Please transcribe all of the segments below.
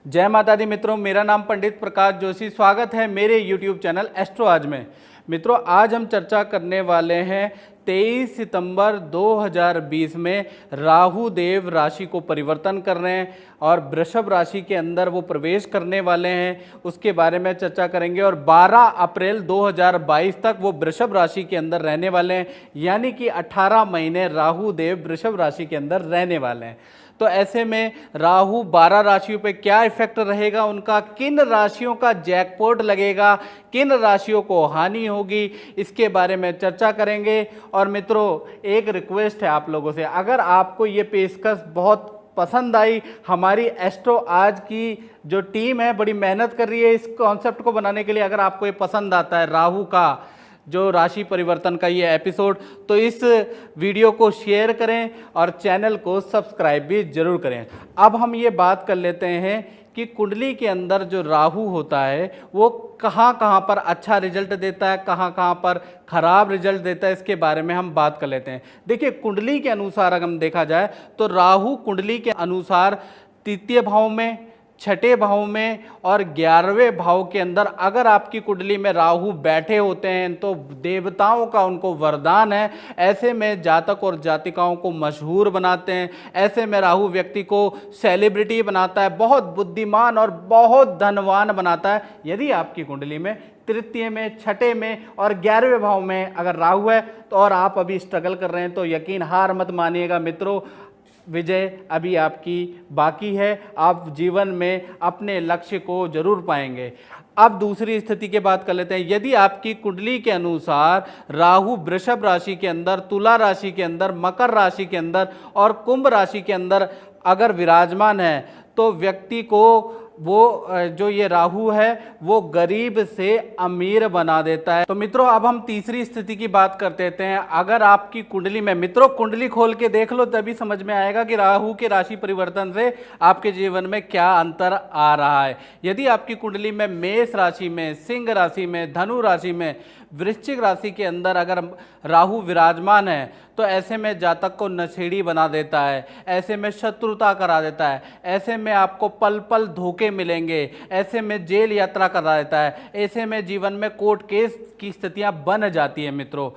जय माता दी मित्रों, मेरा नाम पंडित प्रकाश जोशी। स्वागत है मेरे YouTube चैनल एस्ट्रो आज में। मित्रों, आज हम चर्चा करने वाले हैं 23 सितंबर 2020 में राहु देव राशि को परिवर्तन कर रहे हैं और वृषभ राशि के अंदर वो प्रवेश करने वाले हैं, उसके बारे में चर्चा करेंगे। और 12 अप्रैल 2022 तक वो वृषभ राशि के अंदर रहने वाले हैं, यानी कि 18 महीने राहु देव वृषभ राशि के अंदर रहने वाले हैं। तो ऐसे में राहु 12 राशियों पे क्या इफेक्ट रहेगा, उनका किन राशियों का जैकपॉट लगेगा, किन राशियों को हानि होगी, इसके बारे में चर्चा करेंगे। और मित्रों, एक रिक्वेस्ट है आप लोगों से, अगर आपको ये पेशकश बहुत पसंद आई, हमारी एस्ट्रो आज की जो टीम है बड़ी मेहनत कर रही है इस कॉन्सेप्ट को बनाने के लिए, अगर आपको ये पसंद आता है राहु का जो राशि परिवर्तन का ये एपिसोड, तो इस वीडियो को शेयर करें और चैनल को सब्सक्राइब भी जरूर करें। अब हम ये बात कर लेते हैं कि कुंडली के अंदर जो राहु होता है वो कहाँ कहाँ पर अच्छा रिजल्ट देता है, कहाँ कहाँ पर खराब रिजल्ट देता है, इसके बारे में हम बात कर लेते हैं। देखिए, कुंडली के अनुसार अगर हम देखा जाए तो राहु कुंडली के अनुसार तृतीय भाव में, छठे भाव में और 11वें भाव के अंदर अगर आपकी कुंडली में राहु बैठे होते हैं तो देवताओं का उनको वरदान है। ऐसे में जातक और जातिकाओं को मशहूर बनाते हैं। ऐसे में राहु व्यक्ति को सेलिब्रिटी बनाता है, बहुत बुद्धिमान और बहुत धनवान बनाता है। यदि आपकी कुंडली में तृतीय में, छठे में और 11वें भाव में अगर राहु है तो और आप अभी स्ट्रगल कर रहे हैं तो यकीन हार मत मानिएगा मित्रों, विजय अभी आपकी बाकी है। आप जीवन में अपने लक्ष्य को जरूर पाएंगे। अब दूसरी स्थिति की बात कर लेते हैं। यदि आपकी कुंडली के अनुसार राहु वृषभ राशि के अंदर, तुला राशि के अंदर, मकर राशि के अंदर और कुंभ राशि के अंदर अगर विराजमान है तो व्यक्ति को वो जो ये राहु है वो गरीब से अमीर बना देता है। तो मित्रों, अब हम तीसरी स्थिति की बात कर देते हैं। अगर आपकी कुंडली में, मित्रों कुंडली खोल के देख लो तभी समझ में आएगा कि राहु के राशि परिवर्तन से आपके जीवन में क्या अंतर आ रहा है। यदि आपकी कुंडली में मेष राशि में, सिंह राशि में, धनु राशि में, वृश्चिक राशि के अंदर अगर राहु विराजमान है तो ऐसे में जातक को नशेड़ी बना देता है, ऐसे में शत्रुता करा देता है, ऐसे में आपको पल पल धोखे मिलेंगे, ऐसे में जेल यात्रा करा देता है, ऐसे में जीवन में कोर्ट केस की स्थितियां बन जाती है मित्रों।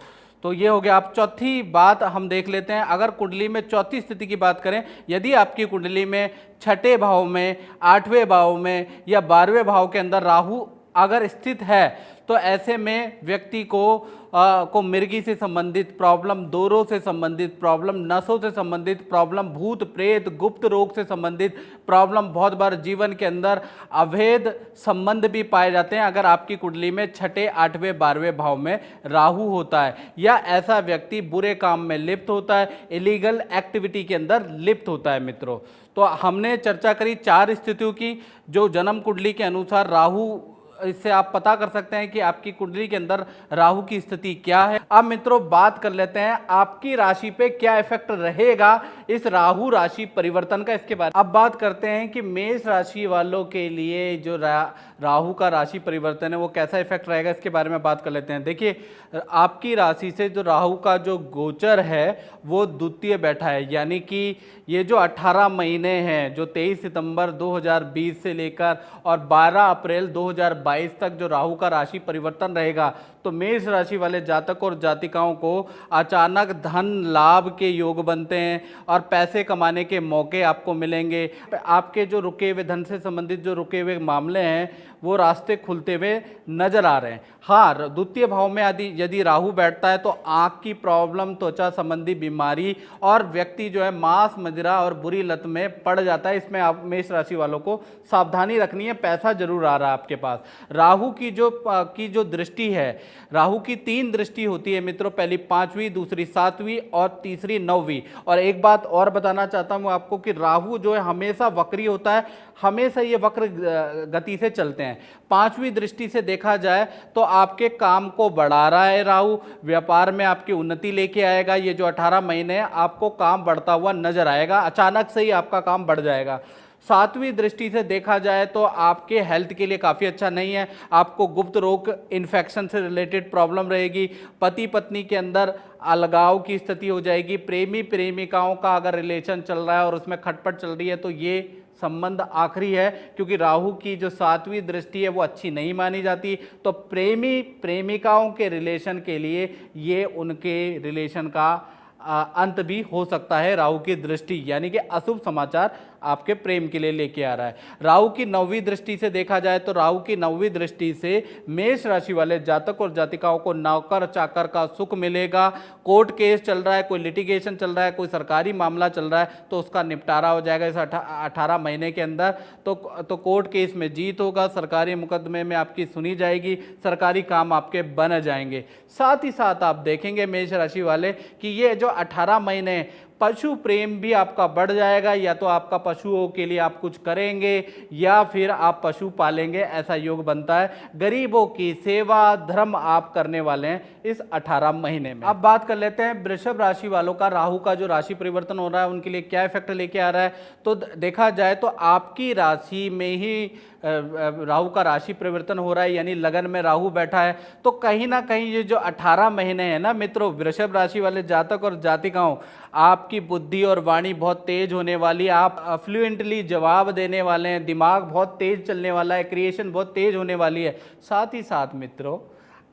तो ये हो गया। आप चौथी बात हम देख लेते हैं। अगर कुंडली में चौथी स्थिति की बात करें, यदि आपकी कुंडली में छठे भाव में, 8वें भाव में या 12वें भाव के अंदर राहु अगर स्थित है तो ऐसे में व्यक्ति को मिर्गी से संबंधित प्रॉब्लम, दोरों से संबंधित प्रॉब्लम, नसों से संबंधित प्रॉब्लम, भूत प्रेत गुप्त रोग से संबंधित प्रॉब्लम, बहुत बार जीवन के अंदर अवैध संबंध भी पाए जाते हैं अगर आपकी कुंडली में छठे, 8वें, 12वें भाव में राहु होता है, या ऐसा व्यक्ति बुरे काम में लिप्त होता है, इलीगल एक्टिविटी के अंदर लिप्त होता है मित्रों। तो हमने चर्चा करी 4 स्थितियों की जो जन्म कुंडली के अनुसार राहु, इससे आप पता कर सकते हैं कि आपकी कुंडली के अंदर राहु की स्थिति क्या है। अब मित्रों बात कर लेते हैं आपकी राशि पे क्या इफेक्ट रहेगा इस राहु राशि परिवर्तन का, इसके बारे में। अब बात करते हैं कि मेष राशि वालों के लिए जो राहु का राशि परिवर्तन है वो कैसा इफेक्ट रहेगा, इसके बारे में बात कर लेते हैं। देखिए, आपकी राशि से जो राहु का जो गोचर है वो द्वितीय बैठा है, यानी कि ये जो 18 महीने हैं, जो 23 सितंबर 2020 से लेकर और 12 अप्रैल 2022 तक जो राहु का राशि परिवर्तन रहेगा, तो मेष राशि वाले जातक और जातिकाओं को अचानक धन लाभ के योग बनते हैं और पैसे कमाने के मौके आपको मिलेंगे। आपके जो रुके हुए धन से संबंधित जो रुके हुए मामले हैं वो रास्ते खुलते हुए नजर आ रहे हैं। हाँ, द्वितीय भाव में यदि राहु बैठता है तो आँख की प्रॉब्लम, त्वचा संबंधी बीमारी और व्यक्ति जो है मांस, मदिरा और बुरी लत में पड़ जाता है। इसमें आप मेष राशि वालों को सावधानी रखनी है। पैसा जरूर आ रहा है आपके पास। राहु की जो दृष्टि है, राहु की 3 दृष्टि होती है मित्रों, पहली 5वीं, दूसरी 7वीं और तीसरी 9वीं। और एक बात और बताना चाहता हूँ आपको कि राहु जो है हमेशा वक्री होता है, हमेशा ये वक्र गति से चलते हैं। 5वीं दृष्टि से देखा जाए तो आपके काम को बढ़ा रहा है राहु, व्यापार में आपकी उन्नति लेके आएगा। ये जो 18 महीने आपको काम बढ़ता हुआ नजर आएगा, अचानक से ही आपका काम बढ़ जाएगा। 7वीं दृष्टि से देखा जाए तो आपके हेल्थ के लिए काफ़ी अच्छा नहीं है। आपको गुप्त रोग, इन्फेक्शन से रिलेटेड प्रॉब्लम रहेगी। पति पत्नी के अंदर अलगाव की स्थिति हो जाएगी। प्रेमी प्रेमिकाओं का अगर रिलेशन चल रहा है और उसमें खटपट चल रही है तो ये संबंध आखिरी है, क्योंकि राहु की जो 7वीं दृष्टि है वो अच्छी नहीं मानी जाती। तो प्रेमी प्रेमिकाओं के रिलेशन के लिए ये उनके रिलेशन का अंत भी हो सकता है राहु की दृष्टि, यानी कि अशुभ समाचार आपके प्रेम के लिए लेके आ रहा है। राहु की 9वीं दृष्टि से देखा जाए तो राहु की 9वीं दृष्टि से मेष राशि वाले जातक और जातिकाओं को नौकर चाकर का सुख मिलेगा। कोर्ट केस चल रहा है, कोई लिटिगेशन चल रहा है, कोई सरकारी मामला चल रहा है तो उसका निपटारा हो जाएगा इस 18 महीने के अंदर। तो कोर्ट केस में जीत होगा, सरकारी मुकदमे में आपकी सुनी जाएगी, सरकारी काम आपके बन जाएंगे। साथ ही साथ आप देखेंगे मेष राशि वाले कि ये जो 18 महीने पशु प्रेम भी आपका बढ़ जाएगा, या तो आपका पशुओं के लिए आप कुछ करेंगे या फिर आप पशु पालेंगे, ऐसा योग बनता है। गरीबों की सेवा धर्म आप करने वाले हैं इस 18 महीने में। अब बात कर लेते हैं वृषभ राशि वालों का, राहु का जो राशि परिवर्तन हो रहा है उनके लिए क्या इफेक्ट लेके आ रहा है। तो देखा जाए तो आपकी राशि में ही राहु का राशि परिवर्तन हो रहा है, यानी लगन में राहु बैठा है। तो कहीं ना कहीं ये जो 18 महीने हैं ना मित्रों, वृषभ राशि वाले जातक और जातिकाओं, आपकी बुद्धि और वाणी बहुत तेज होने वाली है, आप फ्लुएंटली जवाब देने वाले हैं, दिमाग बहुत तेज चलने वाला है, क्रिएशन बहुत तेज होने वाली है। साथ ही साथ मित्रों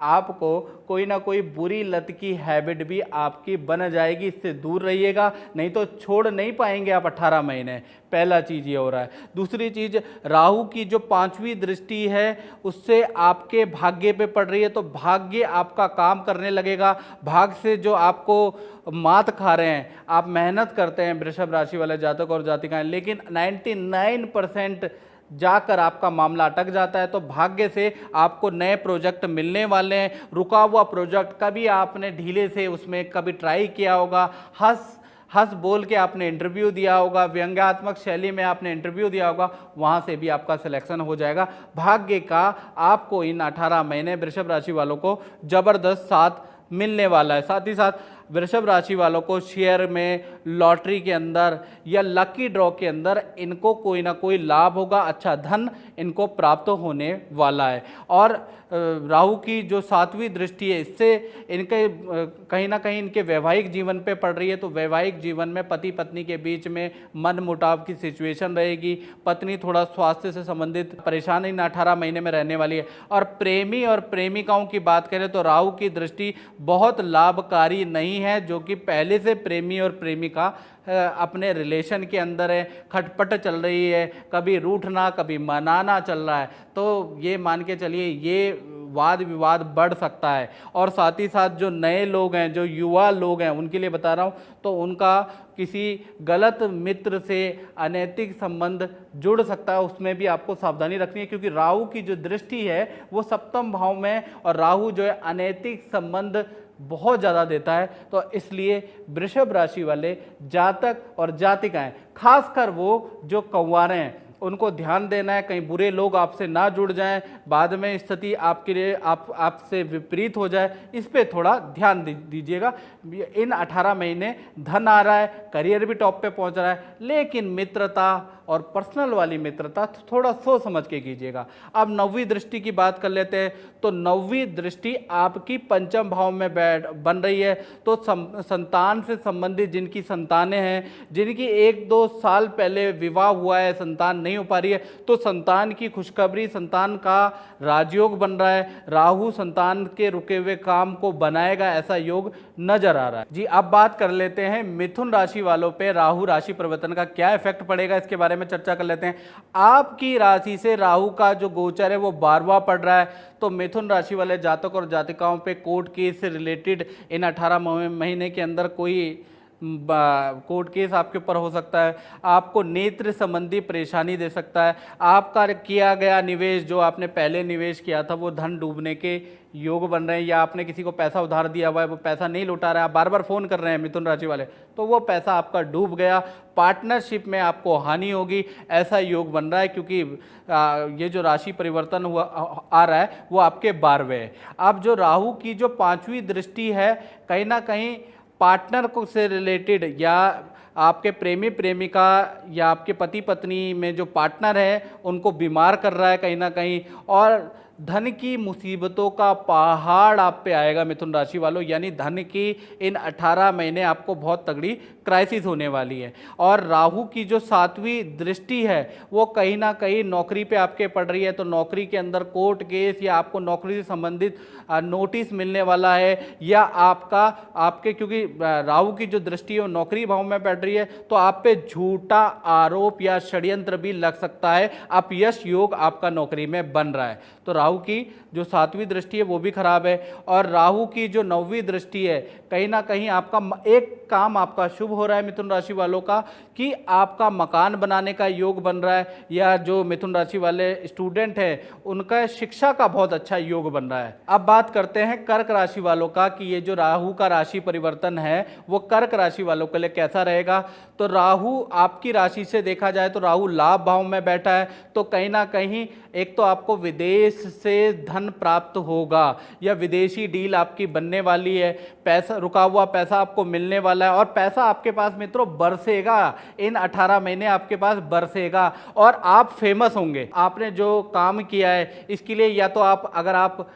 आपको कोई ना कोई बुरी लत की हैबिट भी आपकी बन जाएगी, इससे दूर रहिएगा, नहीं तो छोड़ नहीं पाएंगे आप 18 महीने। पहला चीज़ ये हो रहा है। दूसरी चीज़, राहु की जो 5वीं दृष्टि है उससे आपके भाग्य पे पड़ रही है, तो भाग्य आपका काम करने लगेगा। भाग से जो आपको मात खा रहे हैं, आप मेहनत करते हैं वृषभ राशि वाले जातक और जातिकाएं, लेकिन 99% जाकर आपका मामला अटक जाता है। तो भाग्य से आपको नए प्रोजेक्ट मिलने वाले हैं। रुका हुआ प्रोजेक्ट कभी आपने ढीले से उसमें कभी ट्राई किया होगा, हंस बोल के आपने इंटरव्यू दिया होगा, व्यंग्यात्मक शैली में आपने इंटरव्यू दिया होगा, वहाँ से भी आपका सिलेक्शन हो जाएगा। भाग्य का आपको इन 18 महीने वृषभ राशि वालों को ज़बरदस्त साथ मिलने वाला है। साथ ही साथ वृषभ राशि वालों को शेयर में, लॉटरी के अंदर या लकी ड्रॉ के अंदर इनको कोई ना कोई लाभ होगा, अच्छा धन इनको प्राप्त होने वाला है। और राहु की जो 7वीं दृष्टि है इससे इनके कहीं ना कहीं इनके वैवाहिक जीवन पे पड़ रही है, तो वैवाहिक जीवन में पति पत्नी के बीच में मनमुटाव की सिचुएशन रहेगी। पत्नी थोड़ा स्वास्थ्य से संबंधित परेशानी इन 18 महीने में रहने वाली है। और प्रेमी और प्रेमिकाओं की बात करें तो राहु की दृष्टि बहुत लाभकारी नहीं है, जो कि पहले से प्रेमी और प्रेमिका अपने रिलेशन के अंदर है, खटपट चल रही है, कभी रूठना कभी मनाना चल रहा है। तो ये मान के चलिए ये वाद विवाद बढ़ सकता है। और साथ ही साथ जो नए लोग हैं, जो युवा लोग हैं, उनके लिए बता रहा हूँ, तो उनका किसी गलत मित्र से अनैतिक संबंध जुड़ सकता है, उसमें भी आपको सावधानी रखनी है, क्योंकि राहु की जो दृष्टि है वो 7वें भाव में, और राहु जो है अनैतिक संबंध बहुत ज़्यादा देता है। तो इसलिए वृषभ राशि वाले जातक और जातिकाएं, खासकर वो जो कौंवारे हैं, उनको ध्यान देना है कहीं बुरे लोग आपसे ना जुड़ जाएं, बाद में स्थिति आपके लिए आपसे विपरीत हो जाए, इस पे थोड़ा ध्यान दीजिएगा। इन 18 महीने धन आ रहा है, करियर भी टॉप पे पहुंच रहा है, लेकिन मित्रता और पर्सनल वाली मित्रता थोड़ा सोच समझ के कीजिएगा। अब 9वीं दृष्टि की बात कर लेते हैं। तो 9वीं दृष्टि आपकी 5वें भाव में बन रही है। तो संतान से संबंधित जिनकी संतानें हैं, जिनकी 1-2 साल पहले विवाह हुआ है, संतान नहीं हो पा रही है, तो संतान की खुशखबरी, संतान का राजयोग बन रहा है। राहु संतान के रुके हुए काम को बनाएगा, ऐसा योग नजर आ रहा है। जी अब बात कर लेते हैं मिथुन राशि वालों पे राहु राशि परिवर्तन का क्या इफेक्ट पड़ेगा, इसके बारे में चर्चा कर लेते हैं। आपकी राशि से राहु का जो गोचर है वो 12वां पड़ रहा है। तो मिथुन राशि वाले जातक और जातिकाओं पे कोर्ट केस से रिलेटेड इन 18 महीने के अंदर कोई कोर्ट केस आपके ऊपर हो सकता है। आपको नेत्र संबंधी परेशानी दे सकता है। आपका किया गया निवेश, जो आपने पहले निवेश किया था, वो धन डूबने के योग बन रहे हैं, या आपने किसी को पैसा उधार दिया हुआ है, वो पैसा नहीं लौटा रहा है, आप बार बार फ़ोन कर रहे हैं मिथुन राशि वाले, तो वो पैसा आपका डूब गया। पार्टनरशिप में आपको हानि होगी, ऐसा योग बन रहा है, क्योंकि ये जो राशि परिवर्तन हुआ आ रहा है वो आपके 12वें है। अब जो राहु की जो 5वीं दृष्टि है, कहीं ना कहीं पार्टनर को से रिलेटेड, या आपके प्रेमी प्रेमिका या आपके पति पत्नी में जो पार्टनर है उनको बीमार कर रहा है कहीं ना कहीं। और धन की मुसीबतों का पहाड़ आप पे आएगा मिथुन राशि वालों, यानी धन की इन 18 महीने आपको बहुत तगड़ी क्राइसिस होने वाली है। और राहु की जो 7वीं दृष्टि है वो कहीं ना कहीं नौकरी पे आपके पड़ रही है, तो नौकरी के अंदर कोर्ट केस या आपको नौकरी से संबंधित नोटिस मिलने वाला है, या आपके क्योंकि राहु की जो दृष्टि है वो नौकरी भाव में पड़ रही है, तो आप पे झूठा आरोप या षड्यंत्र भी लग सकता है। आप यश योग आपका नौकरी में बन रहा है। तो राहु की जो 7वीं दृष्टि है वो भी खराब है, और राहु की जो 9वीं दृष्टि है कहीं ना कहीं आपका एक काम आपका शुभ हो रहा है मिथुन राशि वालों का, कि आपका मकान बनाने का योग बन रहा है, या जो मिथुन राशि वाले स्टूडेंट हैं उनका शिक्षा का बहुत अच्छा योग बन रहा है। अब बात करते हैं कर्क राशि वालों का, कि ये जो राहु का राशि परिवर्तन है वो कर्क राशि वालों के लिए कैसा रहेगा। तो राहु आपकी राशि से देखा जाए तो राहु लाभ भाव में बैठा है, तो कहीं ना कहीं एक तो आपको विदेश से धन प्राप्त होगा, या विदेशी डील आपकी बनने वाली है, पैसा रुका हुआ पैसा आपको मिलने वाला है, और पैसा आपके पास मित्रों बरसेगा। इन 18 महीने आपके पास बरसेगा और आप फेमस होंगे। आपने जो काम किया है इसके लिए, या तो आप अगर आप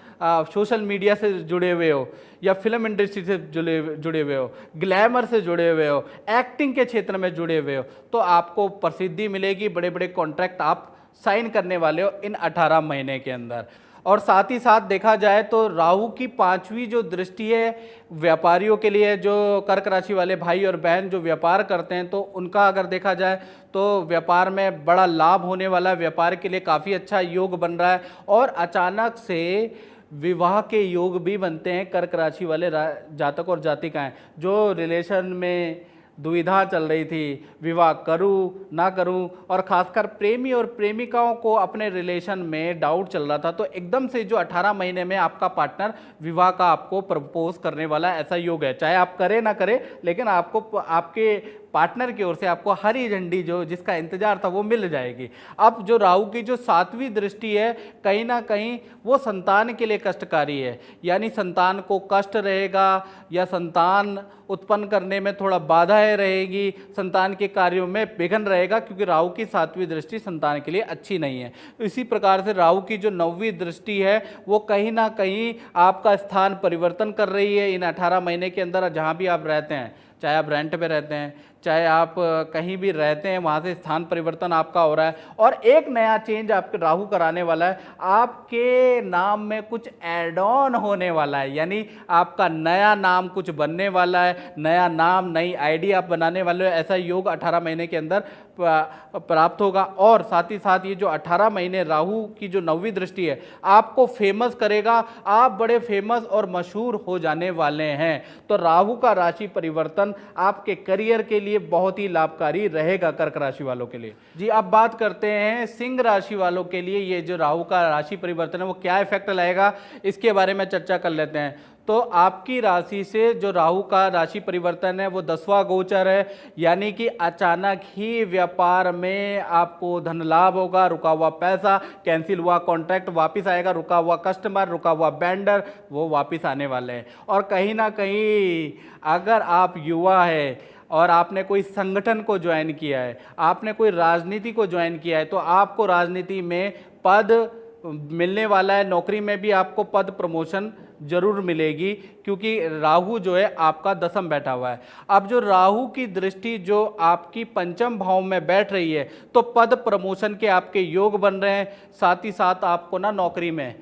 सोशल मीडिया से जुड़े हुए हो, या फिल्म इंडस्ट्री से जुड़े हुए हो, ग्लैमर से जुड़े हुए हो, एक्टिंग के क्षेत्र में जुड़े हुए हो, तो आपको प्रसिद्धि मिलेगी, बड़े बड़े कॉन्ट्रैक्ट आप साइन करने वाले हो इन 18 महीने के अंदर। और साथ ही साथ देखा जाए तो राहु की 5वीं जो दृष्टि है व्यापारियों के लिए, जो कर्क राशि वाले भाई और बहन जो व्यापार करते हैं, तो उनका अगर देखा जाए तो व्यापार में बड़ा लाभ होने वाला है, व्यापार के लिए काफ़ी अच्छा योग बन रहा है, और अचानक से विवाह के योग भी बनते हैं कर्क राशि वाले जातक और जातिकाएं। जो रिलेशन में दुविधा चल रही थी, विवाह करूं ना करूं, और खासकर प्रेमी और प्रेमिकाओं को अपने रिलेशन में डाउट चल रहा था, तो एकदम से जो 18 महीने में आपका पार्टनर विवाह का आपको प्रपोज करने वाला है, ऐसा योग है। चाहे आप करें ना करें, लेकिन आपको आपके पार्टनर की ओर से आपको हरी झंडी जो जिसका इंतजार था वो मिल जाएगी। अब जो राहु की जो 7वीं दृष्टि है कहीं ना कहीं वो संतान के लिए कष्टकारी है, यानी संतान को कष्ट रहेगा, या संतान उत्पन्न करने में थोड़ा बाधाएं रहेगी, संतान के कार्यों में विघ्न रहेगा, क्योंकि राहु की 7वीं दृष्टि संतान के लिए अच्छी नहीं है। इसी प्रकार से राहु की जो 9वीं दृष्टि है वो कहीं ना कहीं आपका स्थान परिवर्तन कर रही है इन 18 महीने के अंदर। जहाँ भी आप रहते हैं, चाहे आप रेंट पे रहते हैं, चाहे आप कहीं भी रहते हैं, वहाँ से स्थान परिवर्तन आपका हो रहा है, और एक नया चेंज आपके राहु कराने वाला है। आपके नाम में कुछ एड ऑन होने वाला है, यानी आपका नया नाम कुछ बनने वाला है, नया नाम नई आईडी आप बनाने वाले हो, ऐसा योग 18 महीने के अंदर प्राप्त होगा। और साथ ही साथ ये जो 18 महीने राहु की जो 9वीं दृष्टि है आपको फेमस करेगा, आप बड़े फेमस और मशहूर हो जाने वाले हैं। तो राहु का राशि परिवर्तन आपके करियर के लिए बहुत ही लाभकारी रहेगा कर्क राशि वालों के लिए। जी, अब बात करते हैं सिंह राशि वालों के लिए ये जो राहु का राशि परिवर्तन है वो क्या इफेक्ट लाएगा, इसके बारे में चर्चा कर लेते हैं। तो आपकी राशि से जो राहु का राशि परिवर्तन है वो 10वां गोचर है, यानी कि अचानक ही व्यापार में आपको धन लाभ होगा, रुका हुआ पैसा, कैंसिल हुआ कॉन्ट्रैक्ट वापस आएगा, रुका हुआ कस्टमर, रुका हुआ वेंडर वो वापस आने वाले हैं। और कहीं ना कहीं अगर आप युवा है और आपने कोई संगठन को ज्वाइन किया है, आपने कोई राजनीति को ज्वाइन किया है, तो आपको राजनीति में पद मिलने वाला है, नौकरी में भी आपको पद प्रमोशन जरूर मिलेगी, क्योंकि राहु जो है आपका 10म बैठा हुआ है। अब जो राहु की दृष्टि जो आपकी 5म भाव में बैठ रही है, तो पद प्रमोशन के आपके योग बन रहे हैं। साथ ही साथ आपको ना नौकरी में,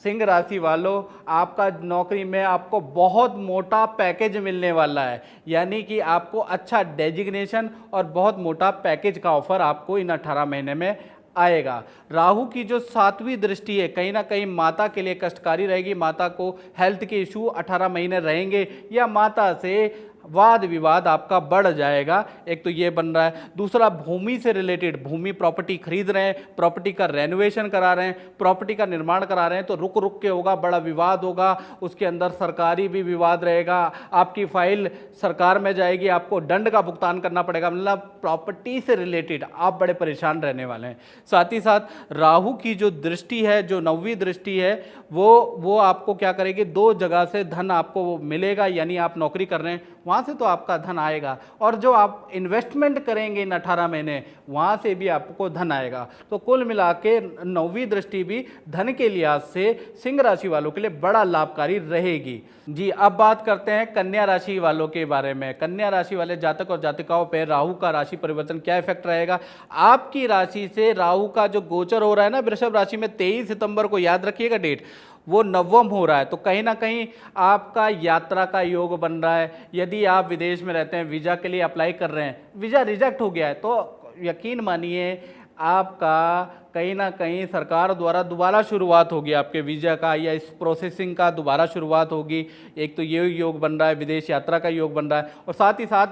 सिंह राशि वालों, आपका नौकरी में आपको बहुत मोटा पैकेज मिलने वाला है, यानी कि आपको अच्छा डेजिग्नेशन और बहुत मोटा पैकेज का ऑफर आपको इन 18 महीने में आएगा। राहु की जो 7वीं दृष्टि है कहीं ना कहीं माता के लिए कष्टकारी रहेगी, माता को हेल्थ के इशू 18 महीने रहेंगे, या माता से वाद विवाद आपका बढ़ जाएगा। एक तो ये बन रहा है। दूसरा, भूमि से रिलेटेड, भूमि प्रॉपर्टी खरीद रहे हैं, प्रॉपर्टी का रेनोवेशन करा रहे हैं, प्रॉपर्टी का निर्माण करा रहे हैं, तो रुक रुक के होगा, बड़ा विवाद होगा, उसके अंदर सरकारी भी विवाद रहेगा, आपकी फाइल सरकार में जाएगी, आपको दंड का भुगतान करना पड़ेगा, मतलब प्रॉपर्टी से रिलेटेड आप बड़े परेशान रहने वाले हैं। साथ ही साथ राहु की जो दृष्टि है, जो 9वीं दृष्टि है, वो आपको क्या करेगी, 2 जगह से धन आपको मिलेगा, यानी आप नौकरी कर रहे हैं वहाँ से तो आपका धन आएगा, और जो आप इन्वेस्टमेंट करेंगे इन 18 महीने वहाँ से भी आपको धन आएगा। तो कुल मिला के 9वीं दृष्टि भी धन के लिहाज से सिंह राशि वालों के लिए बड़ा लाभकारी रहेगी। जी, अब बात करते हैं कन्या राशि वालों के बारे में। कन्या राशि वाले जातक और जातिकाओं पर राहु का राशि परिवर्तन क्या इफेक्ट रहेगा। आपकी राशि से राहु का जो गोचर हो रहा है ना वृषभ राशि में, 23 सितंबर को, याद रखिएगा डेट, वो नवम हो रहा है। तो कहीं ना कहीं आपका यात्रा का योग बन रहा है। यदि आप विदेश में रहते हैं, वीज़ा के लिए अप्लाई कर रहे हैं, वीज़ा रिजेक्ट हो गया है, तो यकीन मानिए आपका कहीं ना कहीं सरकार द्वारा दोबारा शुरुआत होगी आपके वीज़ा का, या इस प्रोसेसिंग का दोबारा शुरुआत होगी। एक तो ये योग बन रहा है, विदेश यात्रा का योग बन रहा है, और साथ ही साथ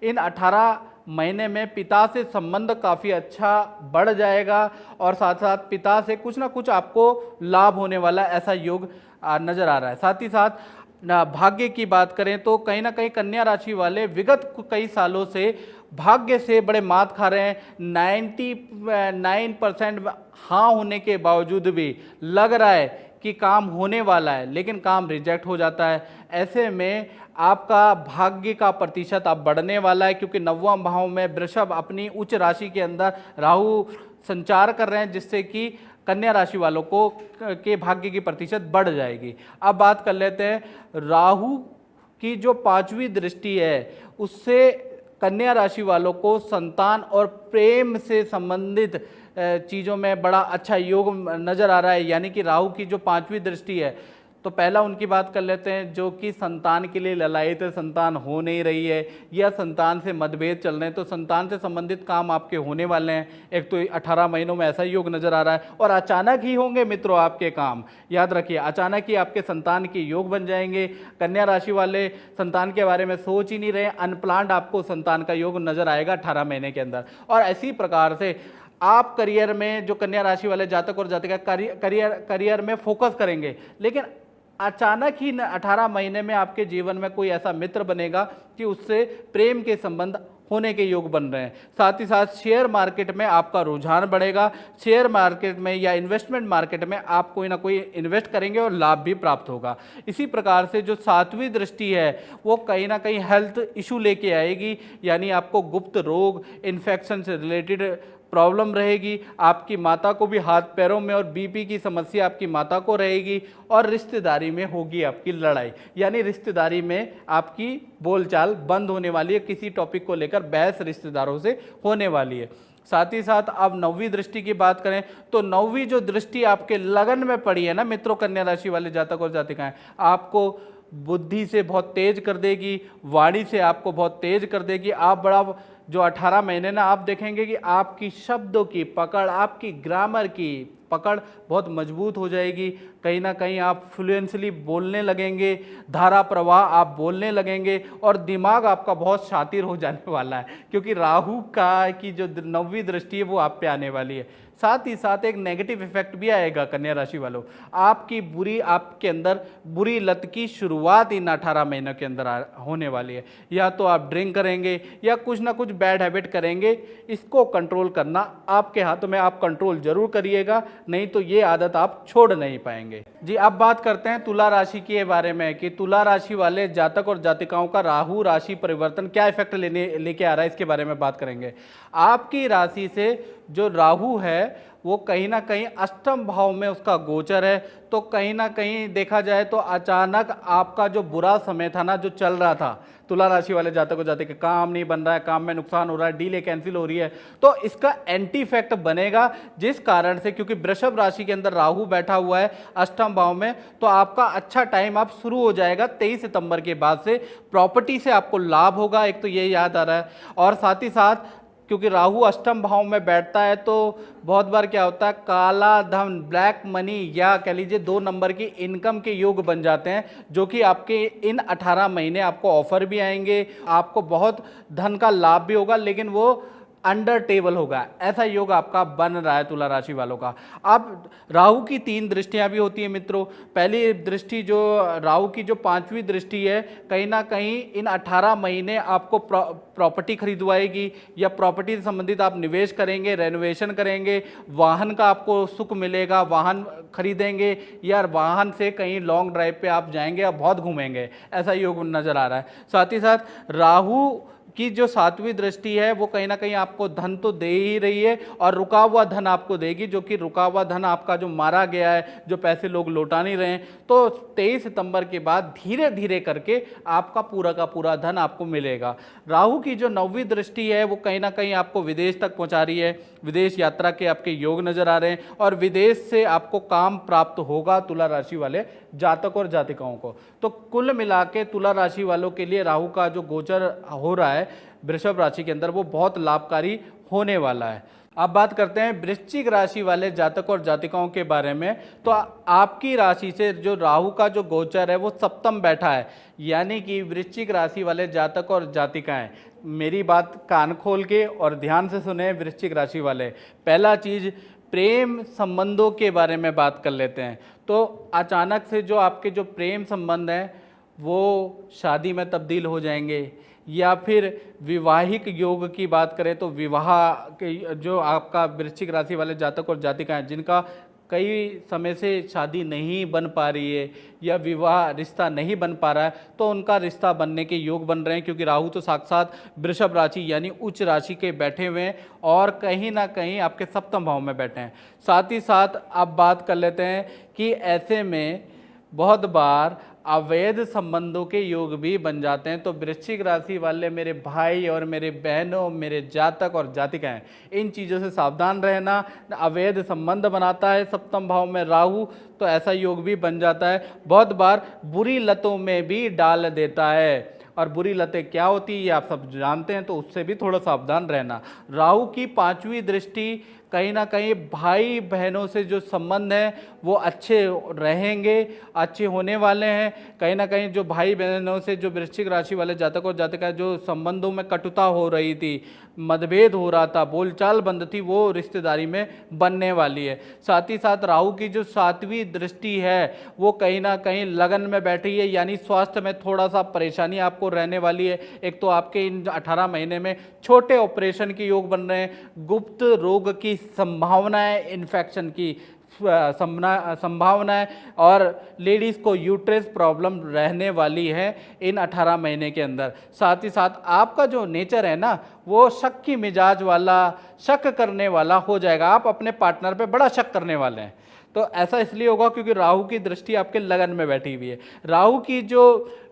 इन 18 महीने में पिता से संबंध काफ़ी अच्छा बढ़ जाएगा, और साथ साथ पिता से कुछ ना कुछ आपको लाभ होने वाला ऐसा योग नज़र आ रहा है। साथ ही साथ भाग्य की बात करें तो कहीं ना कहीं कन्या राशि वाले विगत कई सालों से भाग्य से बड़े मात खा रहे हैं। 99% हाँ होने के बावजूद भी लग रहा है कि काम होने वाला है, लेकिन काम रिजेक्ट हो जाता है। ऐसे में आपका भाग्य का प्रतिशत अब बढ़ने वाला है, क्योंकि 9वां भाव में वृषभ अपनी उच्च राशि के अंदर राहु संचार कर रहे हैं, जिससे कि कन्या राशि वालों को के भाग्य की प्रतिशत बढ़ जाएगी। अब बात कर लेते हैं राहु की जो 5वीं दृष्टि है, उससे कन्या राशि वालों को संतान और प्रेम से संबंधित चीज़ों में बड़ा अच्छा योग नज़र आ रहा है। यानी कि राहु की जो 5वीं दृष्टि है, तो पहला उनकी बात कर लेते हैं जो कि संतान के लिए ललायित है, संतान हो नहीं रही है, या संतान से मतभेद चल रहे हैं, तो संतान से संबंधित काम आपके होने वाले हैं। एक तो 18 महीनों में ऐसा योग नज़र आ रहा है, और अचानक ही होंगे मित्रों आपके काम, याद रखिए, अचानक ही आपके संतान के योग बन जाएंगे। कन्या राशि वाले संतान के बारे में सोच ही नहीं रहे, अनप्लान्ड आपको संतान का योग नज़र आएगा 18 महीने के अंदर। और इसी प्रकार से आप करियर में, जो कन्या राशि वाले जातक और जातिका करियर में फोकस करेंगे, लेकिन अचानक ही 18 महीने में आपके जीवन में कोई ऐसा मित्र बनेगा कि उससे प्रेम के संबंध होने के योग बन रहे हैं। साथ ही साथ शेयर मार्केट में आपका रुझान बढ़ेगा। शेयर मार्केट में या इन्वेस्टमेंट मार्केट में आप कोई ना कोई इन्वेस्ट करेंगे और लाभ भी प्राप्त होगा। इसी प्रकार से जो 7वीं दृष्टि है वो कहीं ना कहीं हेल्थ इशू लेके आएगी, यानी आपको गुप्त रोग, इन्फेक्शन से रिलेटेड प्रॉब्लम रहेगी। आपकी माता को भी हाथ पैरों में और बीपी की समस्या आपकी माता को रहेगी, और रिश्तेदारी में होगी आपकी लड़ाई, यानी रिश्तेदारी में आपकी बोलचाल बंद होने वाली है। किसी टॉपिक को लेकर बहस रिश्तेदारों से होने वाली है। साथ ही साथ अब 9वीं दृष्टि की बात करें तो 9वीं जो दृष्टि आपके लगन में पड़ी है ना मित्रों, कन्या राशि वाले जातक और जातिकाएं, आपको बुद्धि से बहुत तेज कर देगी, वाणी से आपको बहुत तेज कर देगी। आप बड़ा जो 18 महीने ना आप देखेंगे कि आपकी शब्दों की पकड़, आपकी ग्रामर की पकड़ बहुत मजबूत हो जाएगी। कहीं ना कहीं आप फ्लुएंसली बोलने लगेंगे, धारा प्रवाह आप बोलने लगेंगे, और दिमाग आपका बहुत शातिर हो जाने वाला है, क्योंकि राहु का की जो 9वीं दृष्टि है वो आप पे आने वाली है। साथ ही साथ एक नेगेटिव इफेक्ट भी आएगा कन्या राशि वालों, आपके अंदर बुरी लत की शुरुआत इन 18 महीनों के अंदर होने वाली है। या तो आप ड्रिंक करेंगे या कुछ ना कुछ बैड हैबिट करेंगे, इसको कंट्रोल करना आपके हाथों में, आप कंट्रोल जरूर करिएगा, नहीं तो ये आदत आप छोड़ नहीं पाएंगे। जी, अब बात करते हैं तुला राशि के बारे में कि तुला राशि वाले जातक और जातिकाओं का राहु राशि परिवर्तन क्या इफेक्ट लेके आ रहा है, इसके बारे में बात करेंगे। आपकी राशि से जो राहु है वो कहीं ना कहीं अष्टम भाव में उसका गोचर है, तो कहीं ना कहीं देखा जाए तो अचानक आपका जो बुरा समय था ना, जो चल रहा था, तुला राशि वाले जातक को जाते कि काम नहीं बन रहा है, काम में नुकसान हो रहा है, डीले कैंसिल हो रही है, तो इसका एंटी इफेक्ट बनेगा। जिस कारण से, क्योंकि वृषभ राशि के अंदर राहु बैठा हुआ है अष्टम भाव में, तो आपका अच्छा टाइम अब शुरू हो जाएगा 23 सितंबर के बाद से। प्रॉपर्टी से आपको लाभ होगा, एक तो ये याद आ रहा है, और साथ ही साथ क्योंकि राहु अष्टम भाव में बैठता है तो बहुत बार क्या होता है, काला धन, ब्लैक मनी, या कह लीजिए 2 नंबर की इनकम के योग बन जाते हैं, जो कि आपके इन 18 महीने आपको ऑफर भी आएंगे, आपको बहुत धन का लाभ भी होगा, लेकिन वो अंडर टेबल होगा, ऐसा योग आपका बन रहा है तुला राशि वालों का। अब राहु की 3 दृष्टियां भी होती हैं मित्रों। पहली दृष्टि जो राहु की जो 5वीं दृष्टि है, कहीं ना कहीं इन 18 महीने आपको प्रॉपर्टी खरीदवाएगी या प्रॉपर्टी से संबंधित आप निवेश करेंगे, रेनोवेशन करेंगे, वाहन का आपको सुख मिलेगा, वाहन खरीदेंगे या वाहन से कहीं लॉन्ग ड्राइव पे आप जाएंगे या बहुत घूमेंगे, ऐसा योग नजर आ रहा है। साथ ही साथ राहु की जो 7वीं दृष्टि है वो कहीं ना कहीं आपको धन तो दे ही रही है और रुका हुआ धन आपको देगी, जो कि रुका हुआ धन आपका जो मारा गया है, जो पैसे लोग लौटा नहीं रहे हैं, तो 23 सितंबर के बाद धीरे धीरे करके आपका पूरा का पूरा धन आपको मिलेगा। राहु की जो 9वीं दृष्टि है वो कहीं ना कहीं आपको विदेश तक पहुंचा रही है, विदेश यात्रा के आपके योग नजर आ रहे हैं और विदेश से आपको काम प्राप्त होगा तुला राशि वाले जातक और जातिकाओं को। तो कुल मिला के तुला राशि वालों के लिए राहु का जो गोचर हो रहा है वृषभ राशि के अंदर वो बहुत लाभकारी होने वाला है। अब बात करते हैं वृश्चिक राशि वाले जातक और जातिकाओं के बारे में। तो आपकी राशि से जो राहु का जो गोचर है वो सप्तम बैठा है, यानी कि वृश्चिक राशि वाले जातक और जातिकाएं, मेरी बात कान खोल के और ध्यान से सुने वृश्चिक राशि वाले। पहला चीज, प्रेम संबंधों के बारे में बात कर लेते हैं। तो अचानक से जो आपके जो प्रेम संबंध हैं वो शादी में तब्दील हो जाएंगे, या फिर विवाहिक योग की बात करें तो विवाह के जो आपका वृश्चिक राशि वाले जातक और जातिकाएं जिनका कई समय से शादी नहीं बन पा रही है या विवाह रिश्ता नहीं बन पा रहा है, तो उनका रिश्ता बनने के योग बन रहे हैं, क्योंकि राहु तो साक्षात वृषभ राशि यानी उच्च राशि के बैठे हुए हैं और कहीं ना कहीं आपके सप्तम भाव में बैठे हैं। साथ ही साथ अब बात कर लेते हैं कि ऐसे में बहुत बार अवैध संबंधों के योग भी बन जाते हैं। तो वृश्चिक राशि वाले मेरे भाई और मेरे बहनों, मेरे जातक और जातिकाएं, इन चीज़ों से सावधान रहना। अवैध संबंध बनाता है सप्तम भाव में राहु, तो ऐसा योग भी बन जाता है। बहुत बार बुरी लतों में भी डाल देता है, और बुरी लतें क्या होती है ये आप सब जानते हैं, तो उससे भी थोड़ा सावधान रहना। राहु की 5वीं दृष्टि कहीं ना कहीं भाई बहनों से जो संबंध हैं वो अच्छे रहेंगे, अच्छे होने वाले हैं। कहीं ना कहीं जो भाई बहनों से जो वृश्चिक राशि वाले जातक और जातिका जो संबंधों में कटुता हो रही थी, मतभेद हो रहा था, बोलचाल बंद थी, वो रिश्तेदारी में बनने वाली है। साथ ही साथ राहु की जो 7वीं दृष्टि है वो कहीं ना कहीं लगन में बैठी है, यानी स्वास्थ्य में थोड़ा सा परेशानी आपको रहने वाली है। एक तो आपके इन 18 महीने में छोटे ऑपरेशन के योग बन रहे हैं, गुप्त रोग की संभावनाएं, इन्फेक्शन की संभावनाएं, और लेडीज़ को यूट्रस प्रॉब्लम रहने वाली है इन 18 महीने के अंदर। साथ ही साथ आपका जो नेचर है ना वो शक की मिजाज वाला, शक करने वाला हो जाएगा। आप अपने पार्टनर पे बड़ा शक करने वाले हैं। तो ऐसा इसलिए होगा क्योंकि राहु की दृष्टि आपके लगन में बैठी हुई है। राहु की जो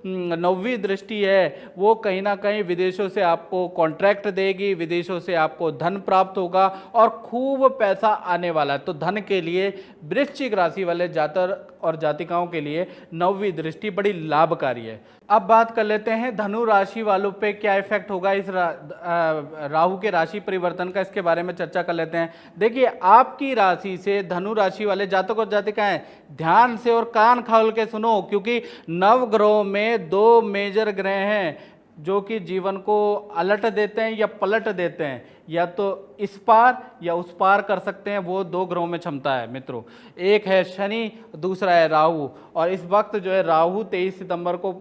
9वीं दृष्टि है वो कहीं ना कहीं विदेशों से आपको कॉन्ट्रैक्ट देगी, विदेशों से आपको धन प्राप्त होगा और खूब पैसा आने वाला है। तो धन के लिए वृश्चिक राशि वाले जातक और जातिकाओं के लिए 9वीं दृष्टि बड़ी लाभकारी है। अब बात कर लेते हैं धनु राशि वालों पे क्या इफेक्ट होगा इस राहु के राशि परिवर्तन का, इसके बारे में चर्चा कर लेते हैं। देखिए, आपकी राशि से धनु राशि वाले जातक और जातिकाएं ध्यान से और कान खोल के सुनो, क्योंकि नवग्रहों में 2 मेजर ग्रह हैं जो कि जीवन को अलट देते हैं या पलट देते हैं, या तो इस पार या उस पार कर सकते हैं। वो 2 ग्रहों में क्षमता है मित्रों, एक है शनि, दूसरा है राहु। और इस वक्त जो है राहु 23 सितंबर को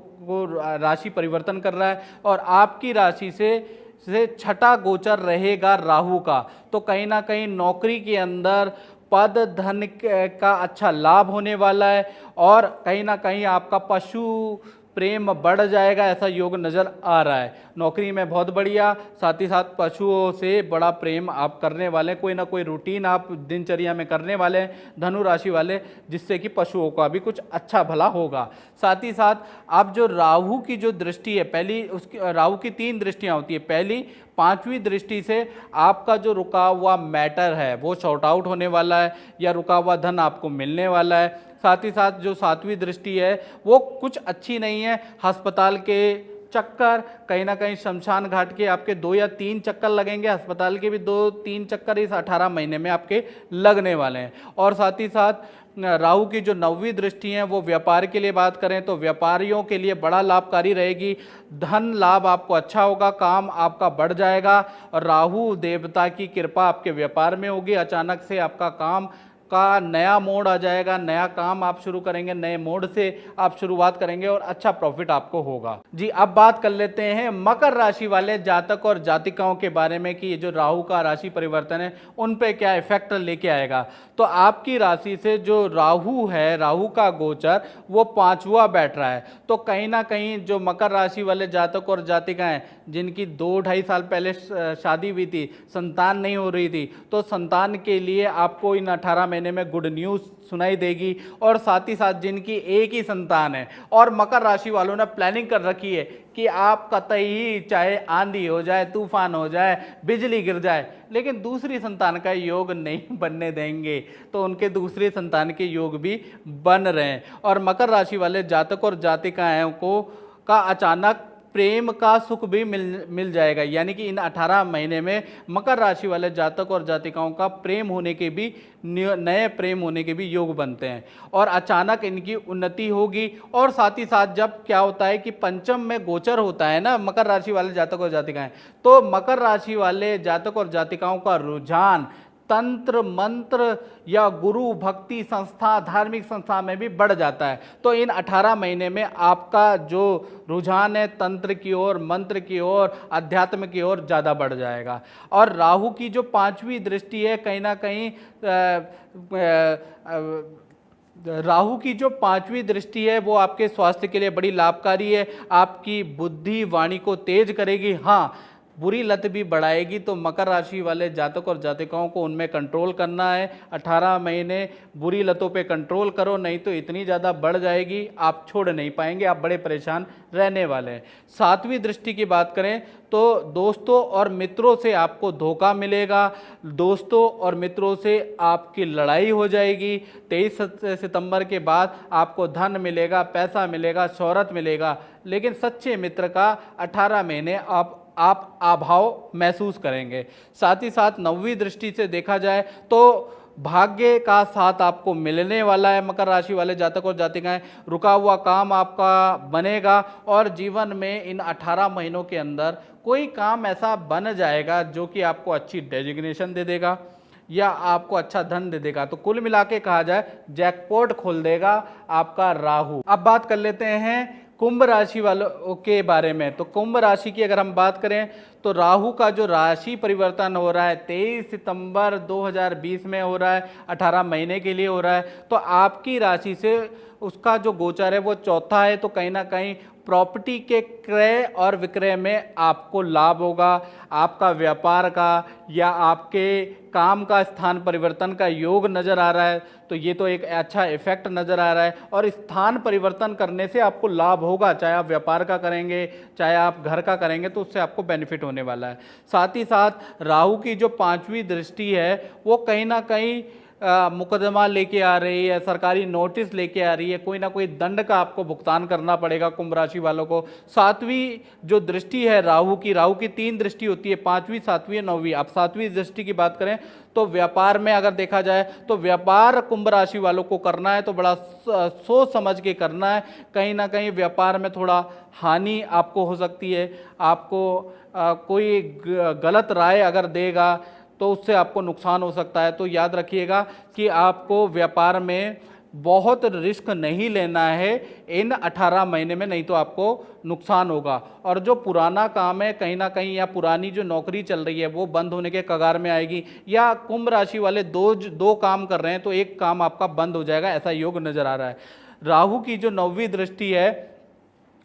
राशि परिवर्तन कर रहा है और आपकी राशि से छठा गोचर रहेगा राहु का। तो कहीं ना कहीं नौकरी के अंदर पद धन का अच्छा लाभ होने वाला है और कहीं ना कहीं आपका पशु प्रेम बढ़ जाएगा, ऐसा योग नज़र आ रहा है। नौकरी में बहुत बढ़िया, साथ ही साथ पशुओं से बड़ा प्रेम आप करने वाले हैं, कोई ना कोई रूटीन आप दिनचर्या में करने वाले हैं धनु राशि वाले, जिससे कि पशुओं का भी कुछ अच्छा भला होगा। साथ ही साथ आप जो राहु की जो दृष्टि है, पहली उसकी राहु की 3 दृष्टियाँ होती है, पहली 5वीं दृष्टि से आपका जो रुका हुआ मैटर है वो शॉर्ट आउट होने वाला है या रुका हुआ धन आपको मिलने वाला है। साथ ही साथ जो 7वीं दृष्टि है वो कुछ अच्छी नहीं है, अस्पताल के चक्कर, कहीं ना कहीं शमशान घाट के आपके 2 या 3 चक्कर लगेंगे, अस्पताल के भी 2-3 चक्कर इस 18 महीने में आपके लगने वाले हैं। और साथ ही साथ राहु की जो 9वीं दृष्टि है वो व्यापार के लिए बात करें तो व्यापारियों के लिए बड़ा लाभकारी रहेगी। धन लाभ आपको अच्छा होगा, काम आपका बढ़ जाएगा और राहु देवता की कृपा आपके व्यापार में होगी। अचानक से आपका काम का नया मोड़ आ जाएगा, नया काम आप शुरू करेंगे, नए मोड़ से आप शुरुआत करेंगे और अच्छा प्रॉफिट आपको होगा। जी, अब बात कर लेते हैं मकर राशि वाले जातक और जातिकाओं के बारे में कि ये जो राहु का राशि परिवर्तन है उन पे क्या इफेक्ट लेके आएगा। तो आपकी राशि से जो राहु है, राहु का गोचर वो 5वां बैठ रहा है। तो कहीं ना कहीं जो मकर राशि वाले जातक और जातिकाएं जिनकी 2-2.5 साल पहले शादी हुई थी, संतान नहीं हो रही थी, तो संतान के लिए आपको इन 18 महीने में गुड न्यूज़ सुनाई देगी। और साथ ही साथ जिनकी एक ही संतान है और मकर राशि वालों ने प्लानिंग कर रखी है कि आप कतई चाहे आंधी हो जाए, तूफान हो जाए, बिजली गिर जाए, लेकिन दूसरी संतान का योग नहीं बनने देंगे, तो उनके दूसरी संतान के योग भी बन रहे हैं। और मकर राशि वाले जातक और जातिकाओं को का अचानक प्रेम का सुख भी मिल जाएगा। यानी कि इन 18 महीने में मकर राशि वाले जातक और जातिकाओं का प्रेम होने के भी, नए प्रेम होने के भी योग बनते हैं और अचानक इनकी उन्नति होगी। और साथ ही साथ जब क्या होता है कि पंचम में गोचर होता है ना मकर राशि वाले जातक और जातिकाएं, तो मकर राशि वाले जातक और जातिकाओं का रुझान तंत्र मंत्र या गुरु भक्ति संस्था, धार्मिक संस्था में भी बढ़ जाता है। तो इन 18 महीने में आपका जो रुझान है तंत्र की ओर, मंत्र की ओर, अध्यात्म की ओर ज़्यादा बढ़ जाएगा। और राहु की जो 5वीं दृष्टि है, कहीं ना कहीं राहु की जो 5वीं दृष्टि है वो आपके स्वास्थ्य के लिए बड़ी लाभकारी है। आपकी बुद्धि वाणी को तेज करेगी, हाँ बुरी लत भी बढ़ाएगी। तो मकर राशि वाले जातक और जातिकाओं को उनमें कंट्रोल करना है। 18 महीने बुरी लतों पे कंट्रोल करो, नहीं तो इतनी ज़्यादा बढ़ जाएगी आप छोड़ नहीं पाएंगे, आप बड़े परेशान रहने वाले हैं। 7वीं दृष्टि की बात करें तो दोस्तों और मित्रों से आपको धोखा मिलेगा, दोस्तों और मित्रों से आपकी लड़ाई हो जाएगी। 23 सितंबर के बाद आपको धन मिलेगा, पैसा मिलेगा, शोहरत मिलेगा, लेकिन सच्चे मित्र का 18 महीने आप अभाव महसूस करेंगे। साथ ही साथ 9वीं दृष्टि से देखा जाए तो भाग्य का साथ आपको मिलने वाला है। मकर राशि वाले जातक और जातिकाएं, रुका हुआ काम आपका बनेगा और जीवन में इन 18 महीनों के अंदर कोई काम ऐसा बन जाएगा जो कि आपको अच्छी डेजिग्नेशन दे देगा या आपको अच्छा धन दे देगा। तो कुल मिला के कहा जाए जैकपॉट खोल देगा आपका राहु। अब बात कर लेते हैं कुंभ राशि वालों के बारे में। तो कुंभ राशि की अगर हम बात करें तो राहु का जो राशि परिवर्तन हो रहा है 23 सितंबर 2020 में हो रहा है, 18 महीने के लिए हो रहा है। तो आपकी राशि से उसका जो गोचर है वो चौथा है। तो कहीं ना कहीं प्रॉपर्टी के क्रय और विक्रय में आपको लाभ होगा। आपका व्यापार का या आपके काम का स्थान परिवर्तन का योग नज़र आ रहा है, तो ये तो एक अच्छा इफेक्ट नज़र आ रहा है। और स्थान परिवर्तन करने से आपको लाभ होगा, चाहे आप व्यापार का करेंगे चाहे आप घर का करेंगे, तो उससे आपको बेनिफिट होने वाला है। साथ ही साथ राहु की जो 5वीं दृष्टि है वो कहीं ना कहीं मुकदमा लेके आ रही है, सरकारी नोटिस लेके आ रही है, कोई ना कोई दंड का आपको भुगतान करना पड़ेगा कुंभ राशि वालों को। 7वीं जो दृष्टि है राहु की 3 दृष्टि होती है, 5वीं, 7वीं, 9वीं। अब 7वीं दृष्टि की बात करें तो व्यापार में अगर देखा जाए तो व्यापार कुंभ राशि वालों को करना है तो बड़ा सोच समझ के करना है। कहीं ना कहीं व्यापार में थोड़ा हानि आपको हो सकती है। आपको कोई गलत राय अगर देगा तो उससे आपको नुकसान हो सकता है। तो याद रखिएगा कि आपको व्यापार में बहुत रिस्क नहीं लेना है इन 18 महीने में, नहीं तो आपको नुकसान होगा। और जो पुराना काम है कहीं ना कहीं या पुरानी जो नौकरी चल रही है वो बंद होने के कगार में आएगी, या कुंभ राशि वाले दो काम कर रहे हैं तो एक काम आपका बंद हो जाएगा, ऐसा योग नज़र आ रहा है। राहु की जो 9वीं दृष्टि है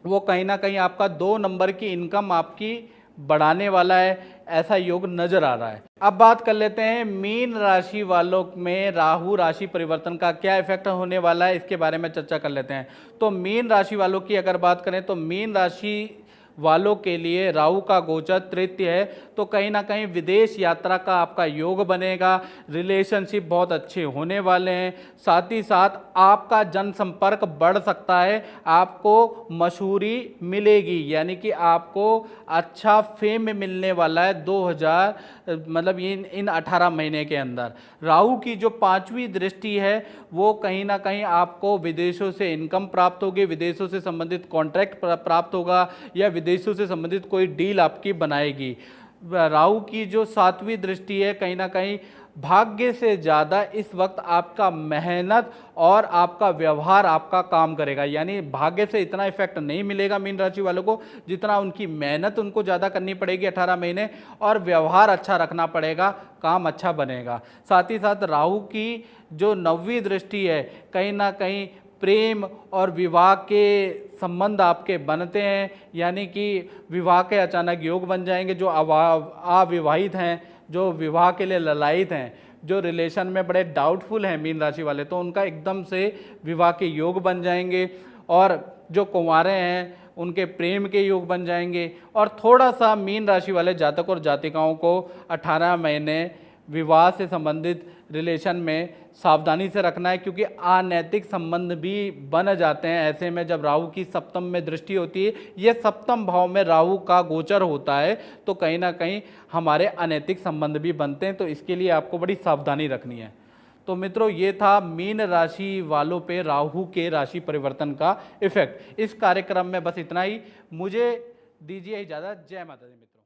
वो कहीं ना कहीं आपका 2 नंबर की इनकम आपकी बढ़ाने वाला है, ऐसा योग नजर आ रहा है। अब बात कर लेते हैं मीन राशि वालों में राहु राशि परिवर्तन का क्या इफेक्ट होने वाला है, इसके बारे में चर्चा कर लेते हैं। तो मीन राशि वालों की अगर बात करें तो मीन राशि वालों के लिए राहु का गोचर तृतीय है, तो कहीं ना कहीं विदेश यात्रा का आपका योग बनेगा, रिलेशनशिप बहुत अच्छे होने वाले हैं। साथ ही साथ आपका जनसंपर्क बढ़ सकता है, आपको मशहूरी मिलेगी, यानी कि आपको अच्छा फेम मिलने वाला है 2000 मतलब इन 18 महीने के अंदर। राहु की जो 5वीं दृष्टि है वो कहीं ना कहीं आपको विदेशों से इनकम प्राप्त होगी, विदेशों से संबंधित कॉन्ट्रैक्ट प्राप्त होगा, या विदेशों से संबंधित कोई डील आपकी बनाएगी। राहु की जो 7वीं दृष्टि है, कहीं ना कहीं भाग्य से ज़्यादा इस वक्त आपका मेहनत और आपका व्यवहार आपका काम करेगा, यानी भाग्य से इतना इफेक्ट नहीं मिलेगा मीन राशि वालों को जितना उनकी मेहनत उनको ज़्यादा करनी पड़ेगी 18 महीने, और व्यवहार अच्छा रखना पड़ेगा, काम अच्छा बनेगा। साथ ही साथ राहु की जो 9वीं दृष्टि है, कहीं ना कहीं प्रेम और विवाह के संबंध आपके बनते हैं, यानी कि विवाह के अचानक योग बन जाएंगे। जो अविवाहित हैं, जो विवाह के लिए ललायित हैं, जो रिलेशन में बड़े डाउटफुल हैं मीन राशि वाले, तो उनका एकदम से विवाह के योग बन जाएंगे। और जो कुंवारे हैं उनके प्रेम के योग बन जाएंगे। और थोड़ा सा मीन राशि वाले जातक और जातिकाओं को 18 महीने विवाह से संबंधित रिलेशन में सावधानी से रखना है, क्योंकि अनैतिक संबंध भी बन जाते हैं ऐसे में जब राहु की सप्तम में दृष्टि होती है। यह सप्तम भाव में राहु का गोचर होता है, तो कहीं ना कहीं हमारे अनैतिक संबंध भी बनते हैं, तो इसके लिए आपको बड़ी सावधानी रखनी है। तो मित्रों, ये था मीन राशि वालों पे राहु के राशि परिवर्तन का इफेक्ट। इस कार्यक्रम में बस इतना ही, मुझे दीजिए इजाज़त। जय माता दी मित्रों।